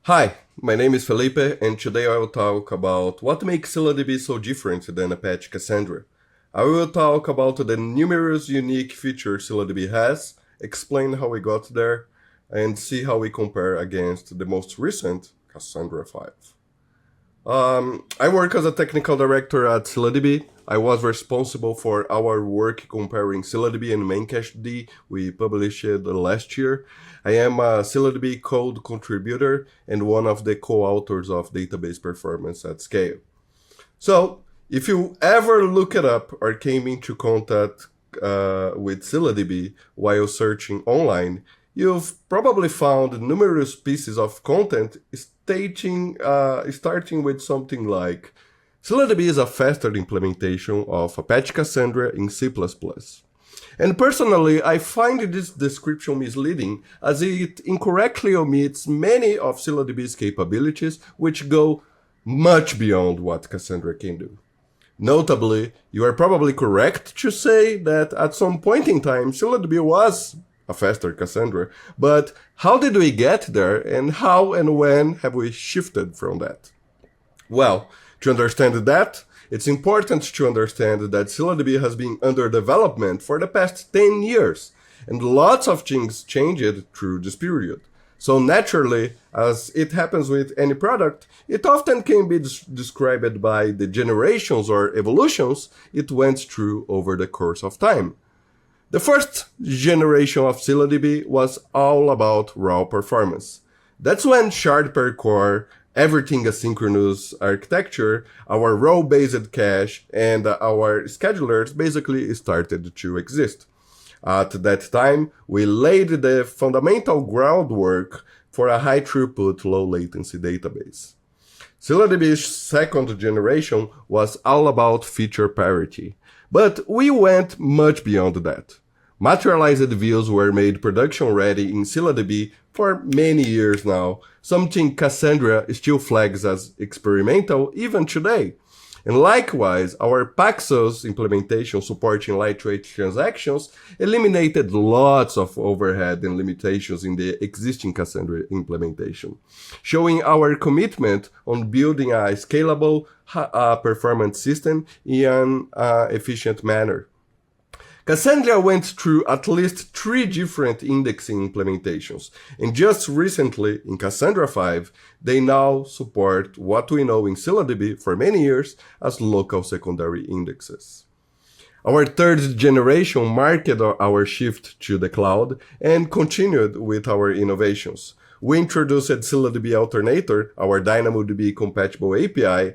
Hi, my name is Felipe, and today I will talk about what makes ScyllaDB so different than Apache Cassandra. I will talk about the numerous unique features ScyllaDB has, explain how we got there, and see how we compare against the most recent Cassandra 5. I work as a technical director at ScyllaDB. I was responsible for our work comparing ScyllaDB and Memcached we published last year. I am a ScyllaDB code contributor and one of the co-authors of Database Performance at Scale. So, if you ever look it up or came into contact with ScyllaDB while searching online, you've probably found numerous pieces of content starting with something like ScyllaDB is a faster implementation of Apache Cassandra in C++. And personally, I find this description misleading as it incorrectly omits many of ScyllaDB's capabilities which go much beyond what Cassandra can do. Notably, you are probably correct to say that at some point in time, ScyllaDB was a faster Cassandra, but how did we get there and how and when have we shifted from that? Well, to understand that, it's important to understand that ScyllaDB has been under development for the past 10 years, and lots of things changed through this period. So naturally, as it happens with any product, it often can be described by the generations or evolutions it went through over the course of time. The first generation of ScyllaDB was all about raw performance. That's when shard per core, everything asynchronous architecture, our role-based cache, and our schedulers basically started to exist. At that time, we laid the fundamental groundwork for a high-throughput, low-latency database. ScyllaDB's second generation was all about feature parity. But we went much beyond that. Materialized views were made production-ready in ScyllaDB for many years now, something Cassandra still flags as experimental even today. And likewise, our Paxos implementation supporting lightweight transactions eliminated lots of overhead and limitations in the existing Cassandra implementation, showing our commitment on building a scalable, performant system in an efficient manner. Cassandra went through at least 3 different indexing implementations, and just recently, in Cassandra 5, they now support what we know in ScyllaDB for many years as local secondary indexes. Our third generation marked our shift to the cloud and continued with our innovations. We introduced ScyllaDB Alternator, our DynamoDB compatible API,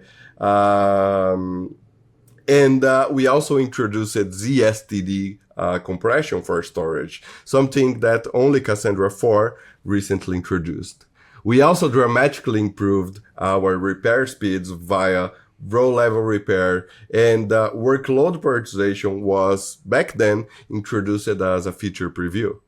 and we also introduced ZSTD compression for storage, something that only Cassandra 4 recently introduced. We also dramatically improved our repair speeds via row-level repair, and workload prioritization was, back then, introduced as a feature preview.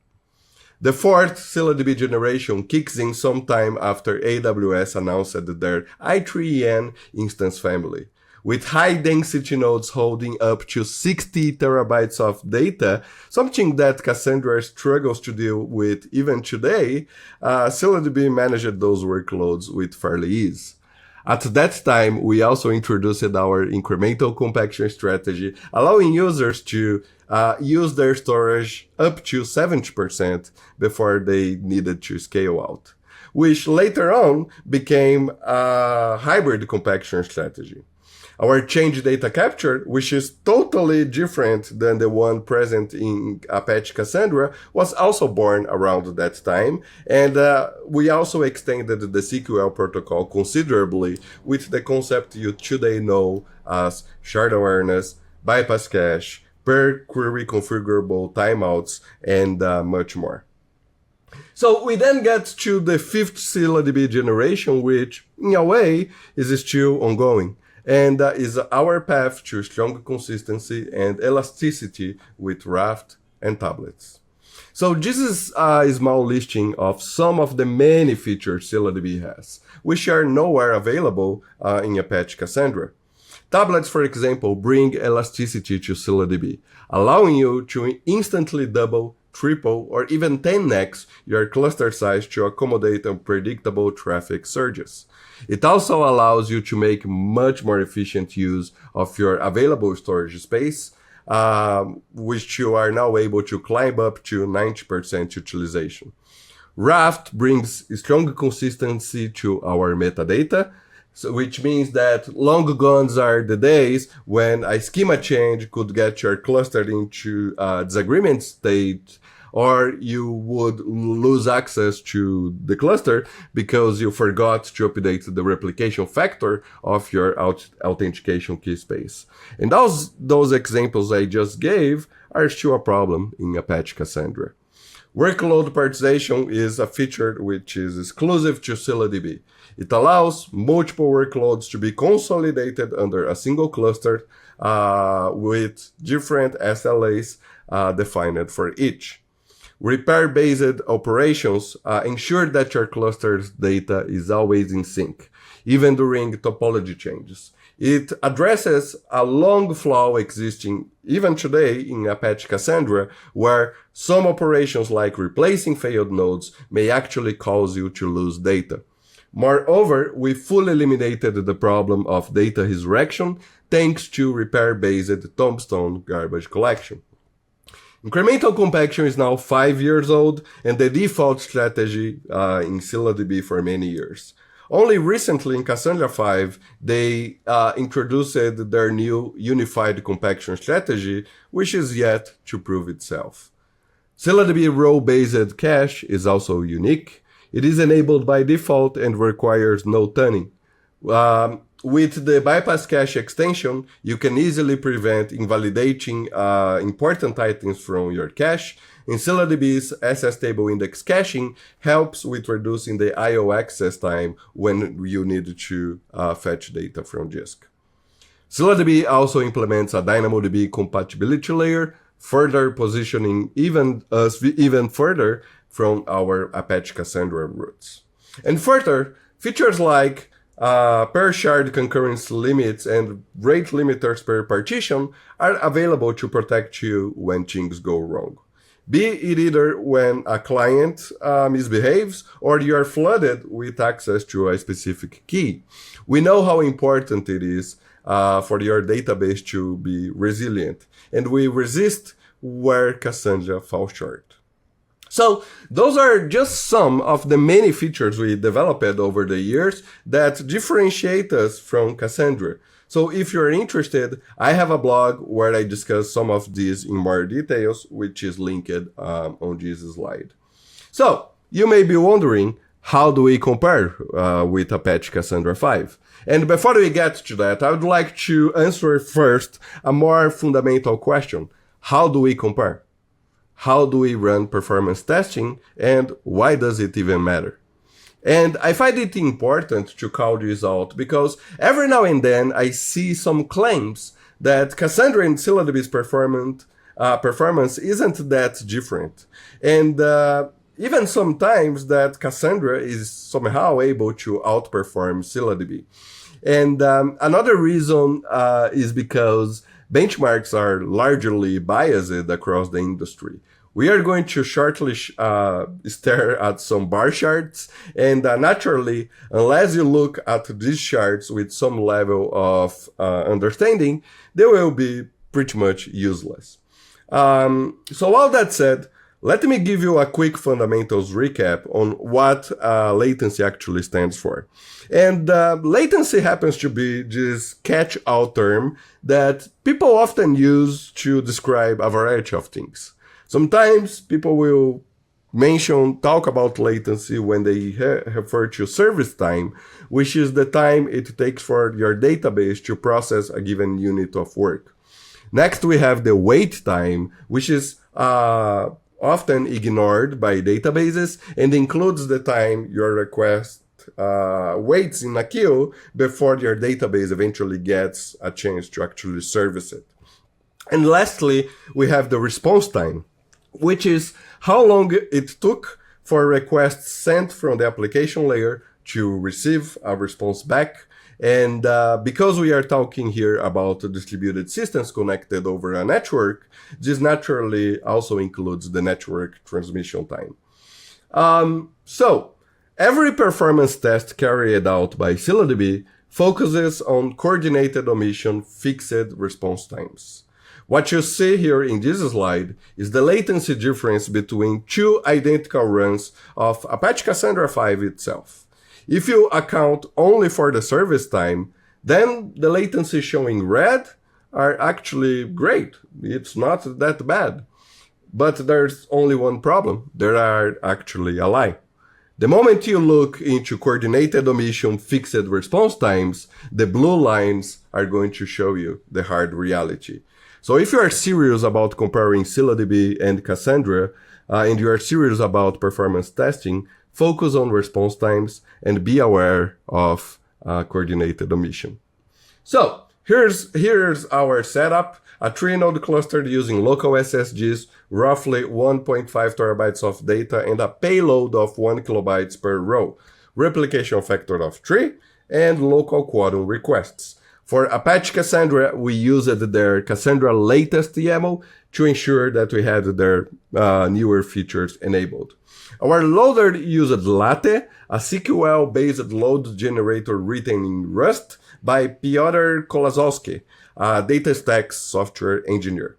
The fourth ScyllaDB generation kicks in sometime after AWS announced their i3n instance family. With high-density nodes holding up to 60 terabytes of data, something that Cassandra struggles to deal with even today, ScyllaDB managed those workloads with fairly ease. At that time, we also introduced our incremental compaction strategy, allowing users to use their storage up to 70% before they needed to scale out, which later on became a hybrid compaction strategy. Our change data capture, which is totally different than the one present in Apache Cassandra, was also born around that time, and we also extended the SQL protocol considerably with the concept you today know as shard awareness, bypass cache, per query configurable timeouts, and much more. So we then get to the fifth ScyllaDB generation, which, in a way, is still ongoing, and is our path to strong consistency and elasticity with Raft and tablets. So this is a small listing of some of the many features ScyllaDB has, which are nowhere available in Apache Cassandra. Tablets, for example, bring elasticity to ScyllaDB, allowing you to instantly double, triple, or even 10x your cluster size to accommodate unpredictable traffic surges. It also allows you to make much more efficient use of your available storage space, which you are now able to climb up to 90% utilization. Raft brings strong consistency to our metadata, which means that long gone are the days when a schema change could get your cluster into disagreement state, or you would lose access to the cluster because you forgot to update the replication factor of your authentication key space. And those examples I just gave are still a problem in Apache Cassandra. Workload prioritization is a feature which is exclusive to ScyllaDB. It allows multiple workloads to be consolidated under a single cluster with different SLAs defined for each. Repair-based operations ensure that your cluster's data is always in sync, even during topology changes. It addresses a long flaw existing even today in Apache Cassandra, where some operations like replacing failed nodes may actually cause you to lose data. Moreover, we fully eliminated the problem of data resurrection thanks to repair-based tombstone garbage collection. Incremental compaction is now 5 years old and the default strategy in ScyllaDB for many years. Only recently in Cassandra 5, they introduced their new unified compaction strategy, which is yet to prove itself. ScyllaDB row-based cache is also unique. It is enabled by default and requires no tuning. With the bypass cache extension, you can easily prevent invalidating important items from your cache. And ScyllaDB's SS table index caching helps with reducing the I/O access time when you need to fetch data from disk. ScyllaDB also implements a DynamoDB compatibility layer, further positioning us even further from our Apache Cassandra roots. And further, features like per shard concurrence limits and rate limiters per partition are available to protect you when things go wrong. Be it either when a client misbehaves or you are flooded with access to a specific key. We know how important it is for your database to be resilient, and we resist where Cassandra falls short. So those are just some of the many features we developed over the years that differentiate us from Cassandra. So if you're interested, I have a blog where I discuss some of these in more details, which is linked on this slide. So you may be wondering, how do we compare with Apache Cassandra 5? And before we get to that, I would like to answer first a more fundamental question. How do we compare? How do we run performance testing, and why does it even matter? And I find it important to call this out because every now and then I see some claims that Cassandra and ScyllaDB's performance isn't that different. And even sometimes that Cassandra is somehow able to outperform ScyllaDB. And another reason is because benchmarks are largely biased across the industry. We are going to shortly stare at some bar charts, and naturally, unless you look at these charts with some level of understanding, they will be pretty much useless. So all that said, let me give you a quick fundamentals recap on what latency actually stands for. And latency happens to be this catch-all term that people often use to describe a variety of things. Sometimes people will talk about latency when they refer to service time, which is the time it takes for your database to process a given unit of work. Next, we have the wait time, which is often ignored by databases and includes the time your request waits in a queue before your database eventually gets a chance to actually service it. And lastly, we have the response time, which is how long it took for requests sent from the application layer to receive a response back. And because we are talking here about distributed systems connected over a network, this naturally also includes the network transmission time. So every performance test carried out by ScyllaDB focuses on coordinated omission fixed response times. What you see here in this slide is the latency difference between two identical runs of Apache Cassandra 5 itself. If you account only for the service time, then the latency shown in red are actually great. It's not that bad. But there's only one problem. There are actually a lie. The moment you look into coordinated omission fixed response times, the blue lines are going to show you the hard reality. So if you are serious about comparing ScyllaDB and Cassandra, and you are serious about performance testing, focus on response times and be aware of coordinated omission. So here's our setup. A 3-node cluster using local SSDs, roughly 1.5 terabytes of data, and a payload of 1 kilobytes per row, replication factor of 3, and local quantum requests. For Apache Cassandra, we used their Cassandra latest YAML to ensure that we had their newer features enabled. Our loader used Latte, a SQL-based load generator written in Rust by Piotr Kolazowski, a DataStax software engineer.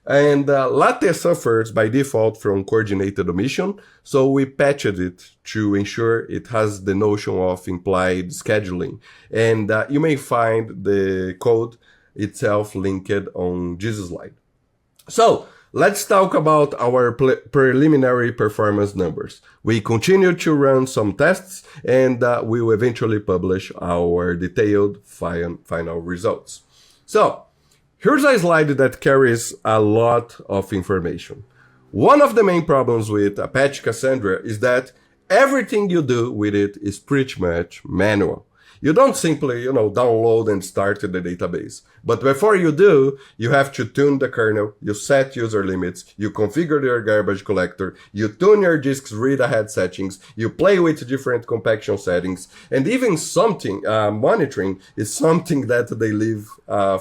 And Latte suffers by default from coordinated omission, so we patched it to ensure it has the notion of implied scheduling. And you may find the code itself linked on this slide. So let's talk about our preliminary performance numbers. We continue to run some tests, and we will eventually publish our detailed final results. So here's a slide that carries a lot of information. One of the main problems with Apache Cassandra is that everything you do with it is pretty much manual. You don't simply, download and start the database. But before you do, you have to tune the kernel, you set user limits, you configure your garbage collector, you tune your disk's read-ahead settings, you play with different compaction settings, and even monitoring is something that they leave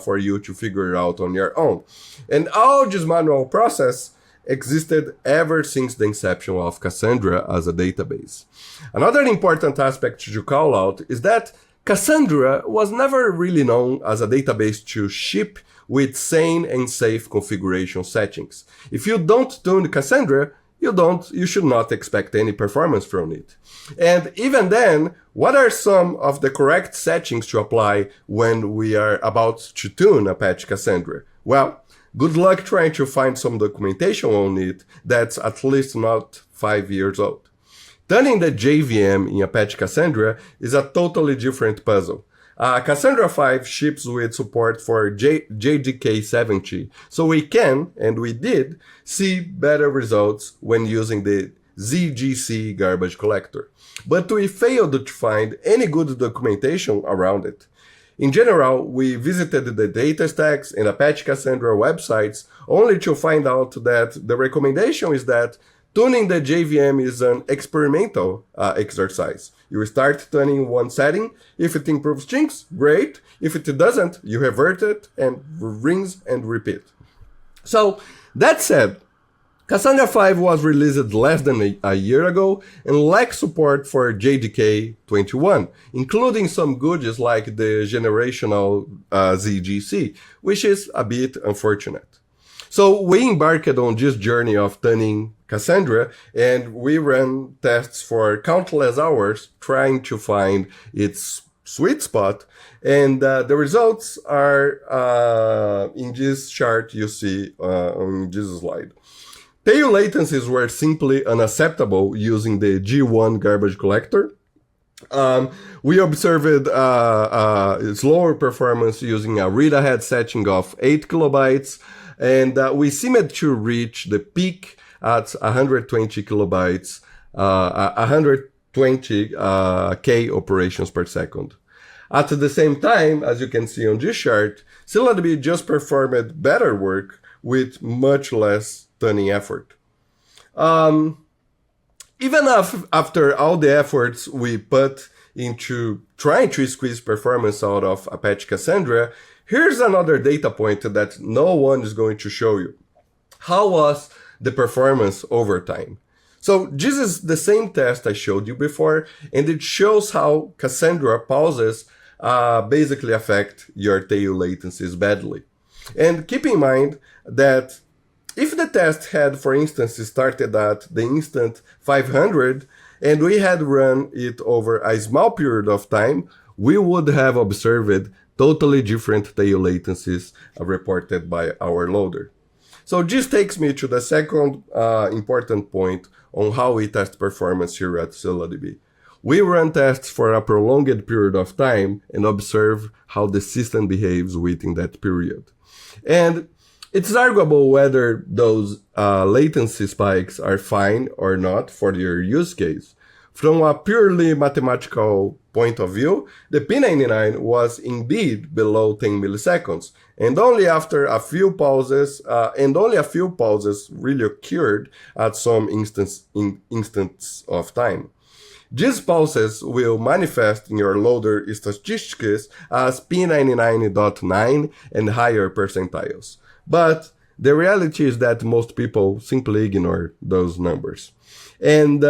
for you to figure out on your own. And all this manual process existed ever since the inception of Cassandra as a database. Another important aspect to call out is that Cassandra was never really known as a database to ship with sane and safe configuration settings. If you don't tune Cassandra, you should not expect any performance from it. And even then, what are some of the correct settings to apply when we are about to tune Apache Cassandra? Well, good luck trying to find some documentation on it that's at least not 5 years old. Tuning the JVM in Apache Cassandra is a totally different puzzle. Cassandra 5 ships with support for JDK 70, so we can, and we did, see better results when using the ZGC garbage collector. But we failed to find any good documentation around it. In general, we visited the DataStax and Apache Cassandra websites only to find out that the recommendation is that tuning the JVM is an experimental exercise. You start tuning one setting. If it improves things, great. If it doesn't, you revert it and rinse and repeat. So that said, Cassandra 5 was released less than a year ago and lacks support for JDK 21, including some goodies like the generational ZGC, which is a bit unfortunate. So we embarked on this journey of tuning Cassandra, and we ran tests for countless hours trying to find its sweet spot, and the results are in this chart you see on this slide. Tail latencies were simply unacceptable using the G1 garbage collector. We observed slower performance using a read-ahead setting of 8 kilobytes, and we seemed to reach the peak at 120 kilobytes, 120K operations per second. At the same time, as you can see on this chart, ScyllaDB just performed better work with much less tuning effort. Even after all the efforts we put into trying to squeeze performance out of Apache Cassandra, here's another data point that no one is going to show you. How was the performance over time? So this is the same test I showed you before, and it shows how Cassandra pauses basically affect your tail latencies badly. And keep in mind that if the test had, for instance, started at the instant 500 and we had run it over a small period of time, we would have observed totally different tail latencies reported by our loader. So this takes me to the second important point on how we test performance here at ScyllaDB. We run tests for a prolonged period of time and observe how the system behaves within that period. And it's arguable whether those latency spikes are fine or not for your use case. From a purely mathematical point of view, the P99 was indeed below 10 milliseconds, and only after a few pauses, really occurred at some instance of time. These pauses will manifest in your loader statistics as P99.9 and higher percentiles. But the reality is that most people simply ignore those numbers. And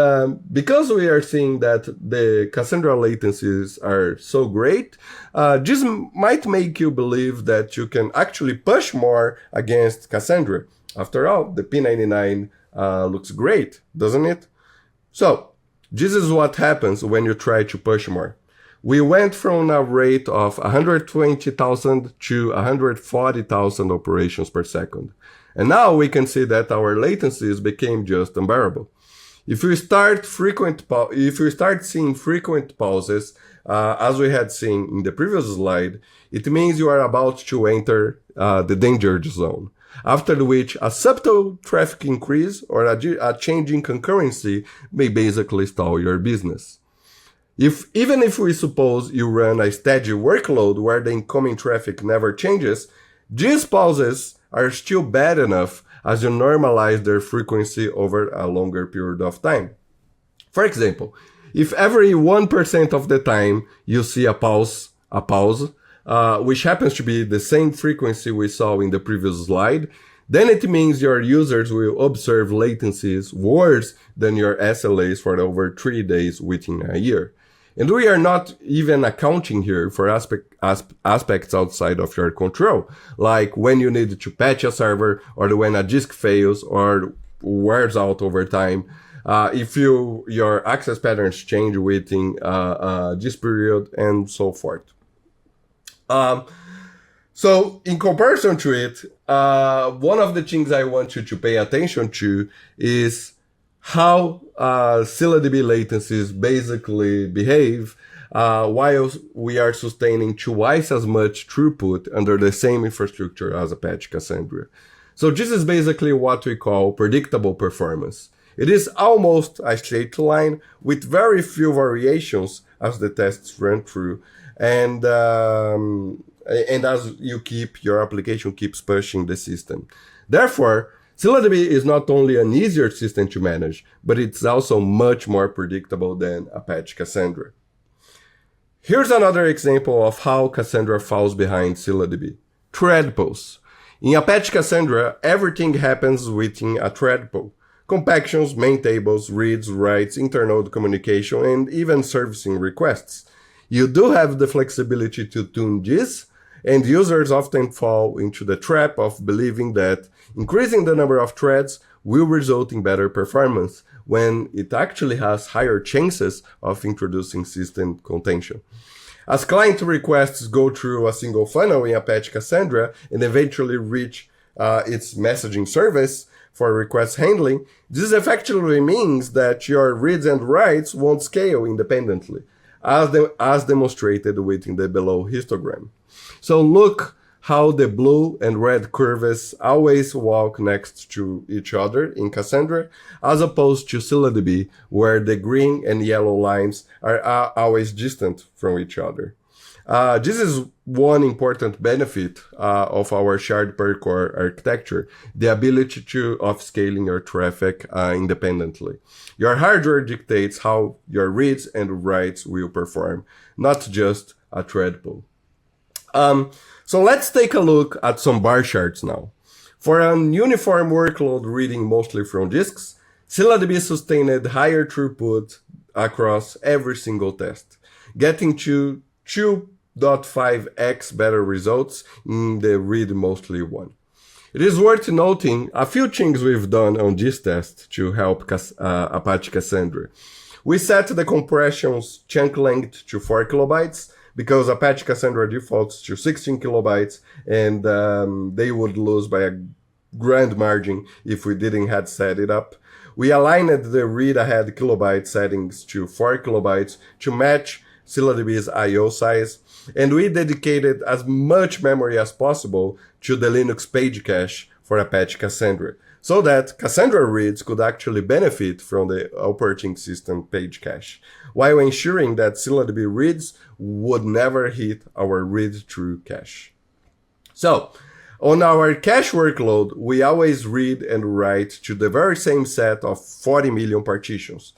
because we are seeing that the Cassandra latencies are so great, this might make you believe that you can actually push more against Cassandra. After all, the P99 looks great, doesn't it? So, this is what happens when you try to push more. We went from a rate of 120,000 to 140,000 operations per second. And now we can see that our latencies became just unbearable. If you start seeing frequent pauses, as we had seen in the previous slide, it means you are about to enter the danger zone. After which a subtle traffic increase or a change in concurrency may basically stall your business. Even if we suppose you run a steady workload where the incoming traffic never changes, these pauses are still bad enough as you normalize their frequency over a longer period of time. For example, if every 1% of the time you see a pause, which happens to be the same frequency we saw in the previous slide, then it means your users will observe latencies worse than your SLAs for over 3 days within a year. And we are not even accounting here for aspects outside of your control, like when you need to patch a server or when a disk fails or wears out over time. If your access patterns change within this period and so forth. So in comparison to it, one of the things I want you to pay attention to is how ScyllaDB latencies basically behave while we are sustaining twice as much throughput under the same infrastructure as Apache Cassandra. So this is basically what we call predictable performance. It is almost a straight line with very few variations as the tests run through, and as your application keeps pushing the system. Therefore, ScyllaDB is not only an easier system to manage, but it's also much more predictable than Apache Cassandra. Here's another example of how Cassandra falls behind ScyllaDB. Thread pools. In Apache Cassandra, everything happens within a thread pool. Compactions, main tables, reads, writes, internode communication, and even servicing requests. You do have the flexibility to tune this, and users often fall into the trap of believing that increasing the number of threads will result in better performance, when it actually has higher chances of introducing system contention. As client requests go through a single funnel in Apache Cassandra and eventually reach its messaging service for request handling, this effectively means that your reads and writes won't scale independently, as demonstrated within the below histogram. So look how the blue and red curves always walk next to each other in Cassandra, as opposed to ScyllaDB, where the green and yellow lines are always distant from each other. This is one important benefit of our shared per core architecture, the ability of scaling your traffic independently. Your hardware dictates how your reads and writes will perform, not just a thread pool. So let's take a look at some bar charts now. For an uniform workload reading mostly from disks, ScyllaDB sustained higher throughput across every single test, getting to 2.5x better results in the read mostly one. It is worth noting a few things we've done on this test to help Apache Cassandra. We set the compression's chunk length to 4 kilobytes, because Apache Cassandra defaults to 16 kilobytes, and they would lose by a grand margin if we didn't have set it up. We aligned the read-ahead kilobyte settings to 4 kilobytes to match ScyllaDB's I/O size, and we dedicated as much memory as possible to the Linux page cache for Apache Cassandra, so that Cassandra reads could actually benefit from the operating system page cache, while ensuring that ScyllaDB reads would never hit our read-through cache. So, on our cache workload, we always read and write to the very same set of 40 million partitions.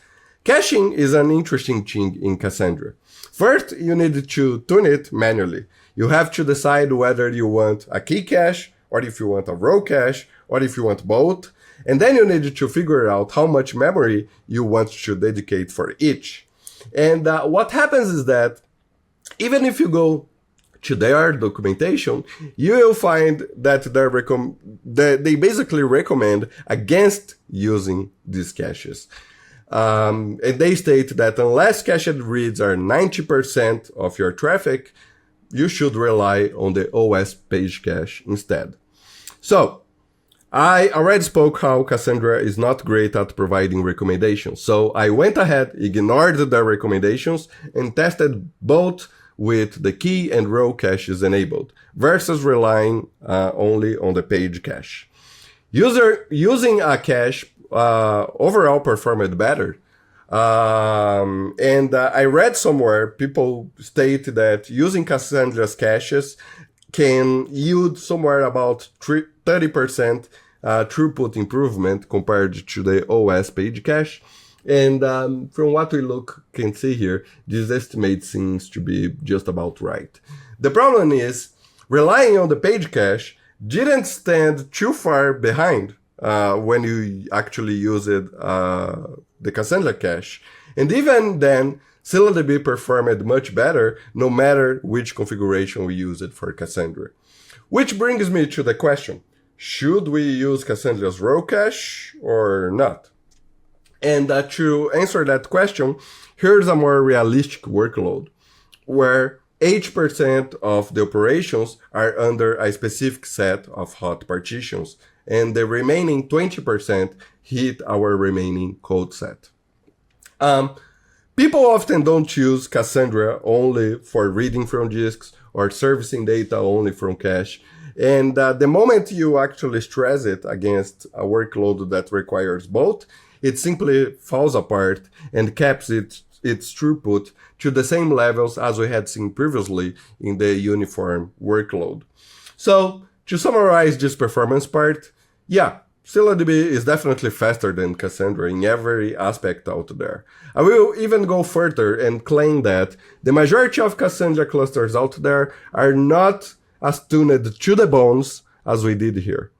Caching is an interesting thing in Cassandra. First, you need to tune it manually. You have to decide whether you want a key cache, or if you want a row cache, or if you want both. And then you need to figure out how much memory you want to dedicate for each. And what happens is that even if you go to their documentation, you will find that they basically recommend against using these caches. And they state that unless cached reads are 90% of your traffic, you should rely on the OS page cache instead. So, I already spoke how Cassandra is not great at providing recommendations. So I went ahead, ignored the recommendations, and tested both with the key and row caches enabled, versus relying only on the page cache. Using a cache overall performed better. And I read somewhere people state that using Cassandra's caches can yield somewhere about 30% throughput improvement compared to the OS page cache. And from what we can see here, this estimate seems to be just about right. The problem is, relying on the page cache didn't stand too far behind when you actually used the Cassandra cache. And even then, ScyllaDB performed much better no matter which configuration we used for Cassandra. Which brings me to the question, should we use Cassandra's row cache or not? And to answer that question, here's a more realistic workload, where 8% of the operations are under a specific set of hot partitions, and the remaining 20% hit our remaining code set. People often don't use Cassandra only for reading from disks or servicing data only from cache. And the moment you actually stress it against a workload that requires both, it simply falls apart and caps its throughput to the same levels as we had seen previously in the uniform workload. So, to summarize this performance part, yeah, ScyllaDB is definitely faster than Cassandra in every aspect out there. I will even go further and claim that the majority of Cassandra clusters out there are not as tuned to the bones as we did here.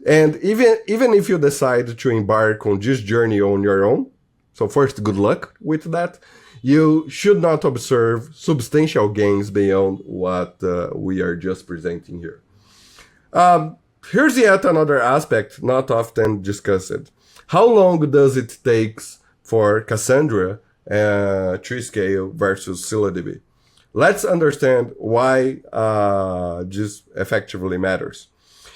And even if you decide to embark on this journey on your own, so first, good luck with that, you should not observe substantial gains beyond what we are just presenting here. Here's yet another aspect not often discussed. How long does it take for Cassandra to scale versus ScyllaDB? Let's understand why this effectively matters.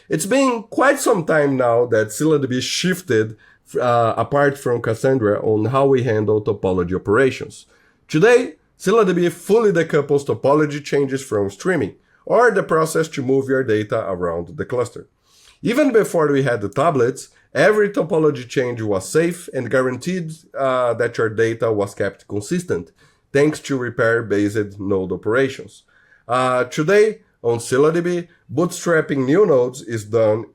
It's been quite some time now that ScyllaDB shifted apart from Cassandra on how we handle topology operations. Today, ScyllaDB fully decouples topology changes from streaming, or the process to move your data around the cluster. Even before we had the tablets, every topology change was safe and guaranteed that your data was kept consistent, thanks to repair-based node operations. Today, on ScyllaDB, bootstrapping new nodes is done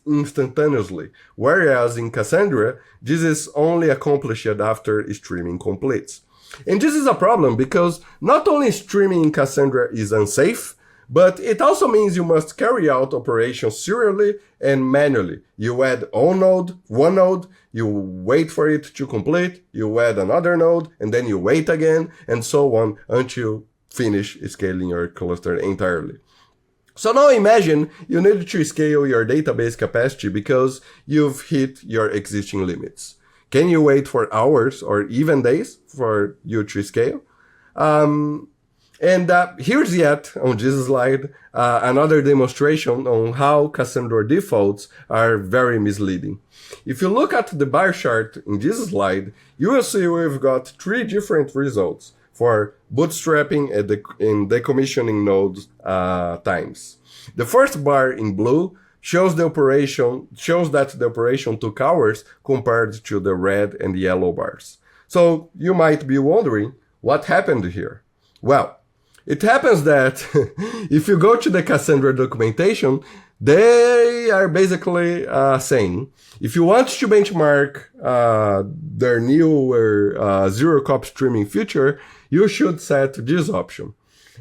instantaneously, whereas in Cassandra, this is only accomplished after streaming completes. And this is a problem because not only streaming in Cassandra is unsafe, but it also means you must carry out operations serially and manually. You add one node, you wait for it to complete, you add another node, and then you wait again, and so on until you finish scaling your cluster entirely. So now imagine you need to scale your database capacity because you've hit your existing limits. Can you wait for hours or even days for you to scale? Here's yet, on this slide, another demonstration on how Cassandra defaults are very misleading. If you look at the bar chart in this slide, you will see we've got 3 different results for bootstrapping and decommissioning nodes times. The first bar in blue shows that the operation took hours compared to the red and yellow bars. So you might be wondering what happened here. Well, it happens that if you go to the Cassandra documentation, they are basically saying, if you want to benchmark their newer zero-copy streaming feature, you should set this option.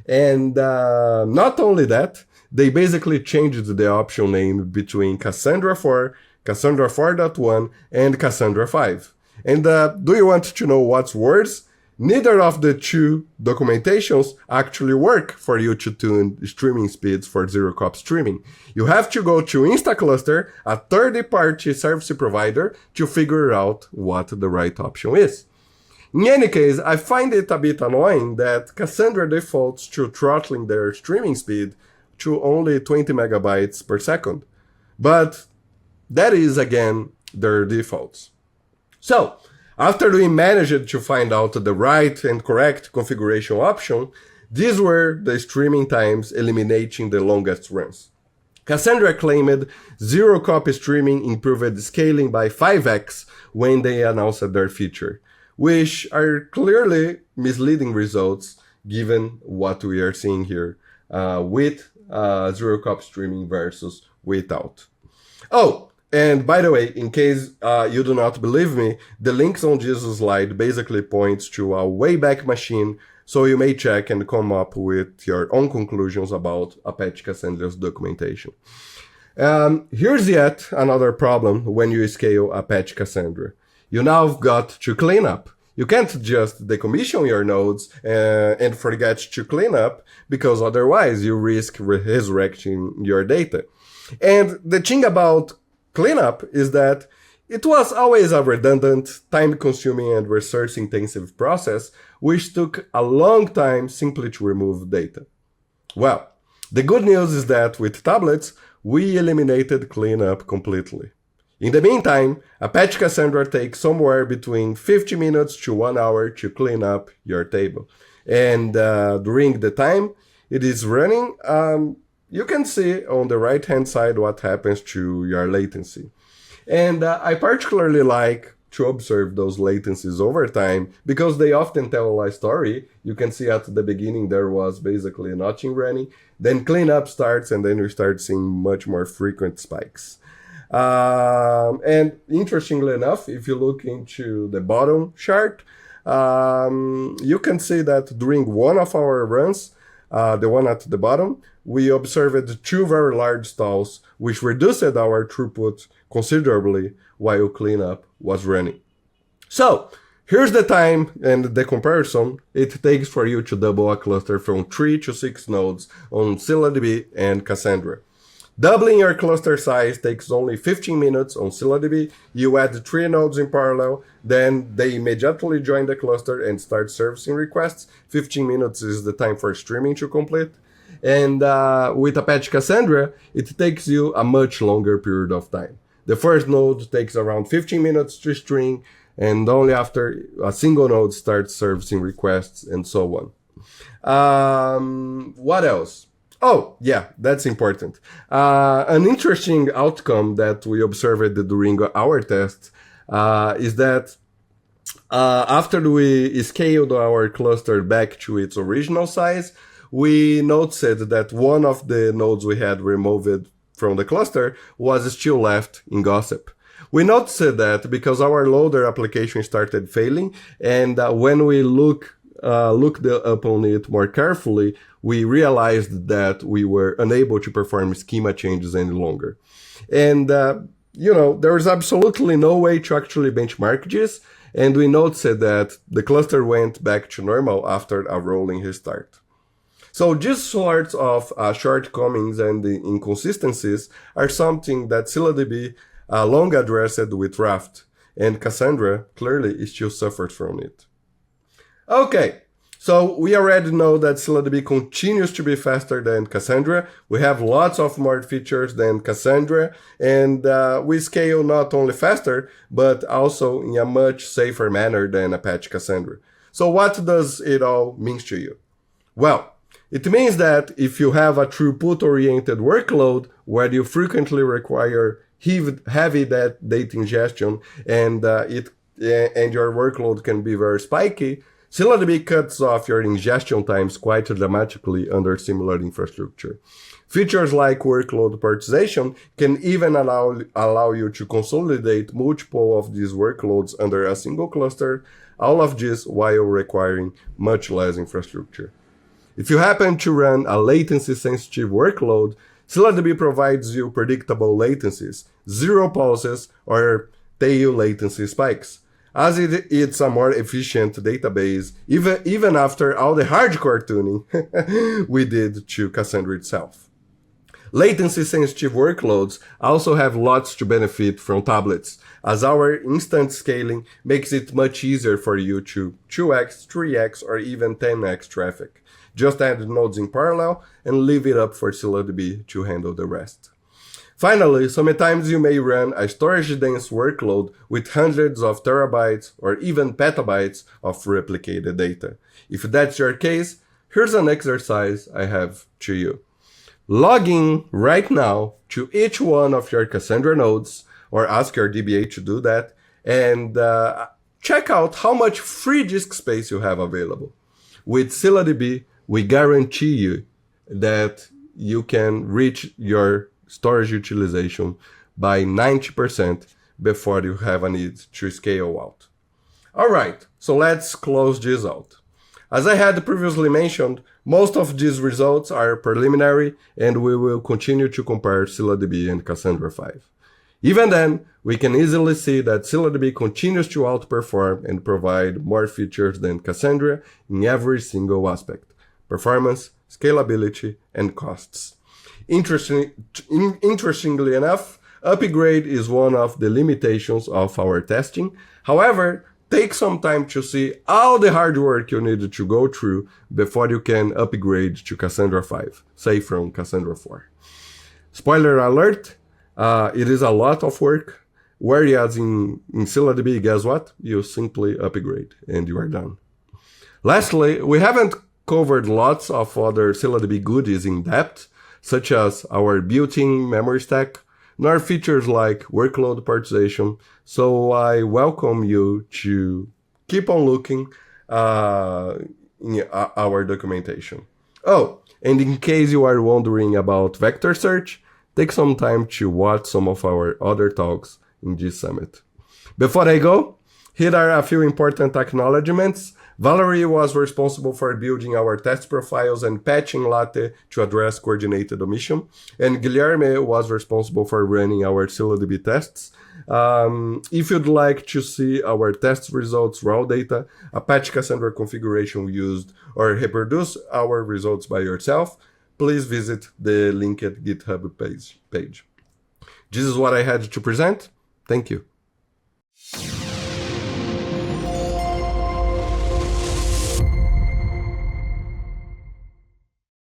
And not only that, they basically changed the option name between Cassandra 4, Cassandra 4.1, and Cassandra 5. And do you want to know what's worse? Neither of the 2 documentations actually work for you to tune streaming speeds for zero-copy streaming. You have to go to InstaCluster, a third-party service provider, to figure out what the right option is. In any case, I find it a bit annoying that Cassandra defaults to throttling their streaming speed to only 20 megabytes per second. But that is, again, their defaults. So, after we managed to find out the right and correct configuration option, these were the streaming times eliminating the longest runs. Cassandra claimed zero-copy streaming improved scaling by 5x when they announced their feature, which are clearly misleading results given what we are seeing here with zero-copy streaming versus without. Oh, and by the way, in case you do not believe me, the links on this slide basically points to a Wayback Machine, so you may check and come up with your own conclusions about Apache Cassandra's documentation. Here's yet another problem when you scale Apache Cassandra. You now have got to clean up. You can't just decommission your nodes and forget to clean up, because otherwise you risk resurrecting your data. And the thing about cleanup is that it was always a redundant, time-consuming and resource-intensive process, which took a long time simply to remove data. Well, the good news is that with tablets, we eliminated cleanup completely. In the meantime, Apache Cassandra takes somewhere between 50 minutes to 1 hour to clean up your table. And during the time it is running, you can see on the right-hand side what happens to your latency. And I particularly like to observe those latencies over time because they often tell a story. You can see at the beginning there was basically nothing running, then cleanup starts, and then you start seeing much more frequent spikes. And interestingly enough, if you look into the bottom chart, you can see that during one of our runs, the one at the bottom, we observed 2 very large stalls, which reduced our throughput considerably while cleanup was running. So, here's the time and the comparison it takes for you to double a cluster from 3 to 6 nodes on ScyllaDB and Cassandra. Doubling your cluster size takes only 15 minutes on ScyllaDB. You add 3 nodes in parallel, then they immediately join the cluster and start servicing requests. 15 minutes is the time for streaming to complete. And with Apache Cassandra, it takes you a much longer period of time. The first node takes around 15 minutes to stream, and only after a single node starts servicing requests and so on. What else? Oh, yeah, that's important. An interesting outcome that we observed during our test is that after we scaled our cluster back to its original size, we noticed that one of the nodes we had removed from the cluster was still left in gossip. We noticed that because our loader application started failing, and when we looked up on it more carefully, we realized that we were unable to perform schema changes any longer. And, there is absolutely no way to actually benchmark this, and we noticed that the cluster went back to normal after a rolling restart. So these sorts of shortcomings and inconsistencies are something that ScyllaDB long addressed with Raft, and Cassandra clearly still suffered from it. Okay, so we already know that ScyllaDB continues to be faster than Cassandra. We have lots of more features than Cassandra, and we scale not only faster, but also in a much safer manner than Apache Cassandra. So what does it all mean to you? Well, it means that if you have a throughput-oriented workload where you frequently require heavy data ingestion and your workload can be very spiky, ScyllaDB cuts off your ingestion times quite dramatically under similar infrastructure. Features like workload prioritization can even allow you to consolidate multiple of these workloads under a single cluster, all of this while requiring much less infrastructure. If you happen to run a latency-sensitive workload, ScyllaDB provides you predictable latencies, zero pauses, or tail latency spikes, as it's a more efficient database, even after all the hardcore tuning we did to Cassandra itself. Latency-sensitive workloads also have lots to benefit from tablets, as our instant scaling makes it much easier for you to 2x, 3x, or even 10x traffic. Just add nodes in parallel and leave it up for ScyllaDB to handle the rest. Finally, sometimes you may run a storage-dense workload with hundreds of terabytes or even petabytes of replicated data. If that's your case, here's an exercise I have to you. Log in right now to each one of your Cassandra nodes, or ask your DBA to do that, and check out how much free disk space you have available. With ScyllaDB, we guarantee you that you can reach your storage utilization by 90% before you have a need to scale out. All right, so let's close this out. As I had previously mentioned, most of these results are preliminary, and we will continue to compare ScyllaDB and Cassandra 5. Even then, we can easily see that ScyllaDB continues to outperform and provide more features than Cassandra in every single aspect: performance, scalability, and costs. Interestingly enough, upgrade is one of the limitations of our testing. However, take some time to see all the hard work you need to go through before you can upgrade to Cassandra 5, say from Cassandra 4. Spoiler alert, it is a lot of work, whereas in ScyllaDB, guess what? You simply upgrade and you are done. Lastly, we haven't covered lots of other ScyllaDB goodies in depth, such as our built-in memory stack, nor features like workload prioritization, so I welcome you to keep on looking in our documentation. Oh, and in case you are wondering about vector search, take some time to watch some of our other talks in this summit. Before I go, here are a few important acknowledgements. Valerie was responsible for building our test profiles and patching Latte to address coordinated omission, and Guilherme was responsible for running our ScyllaDB tests. If you'd like to see our test results raw data, Apache Cassandra configuration used, or reproduce our results by yourself, please visit the linked GitHub page. This is what I had to present. Thank you.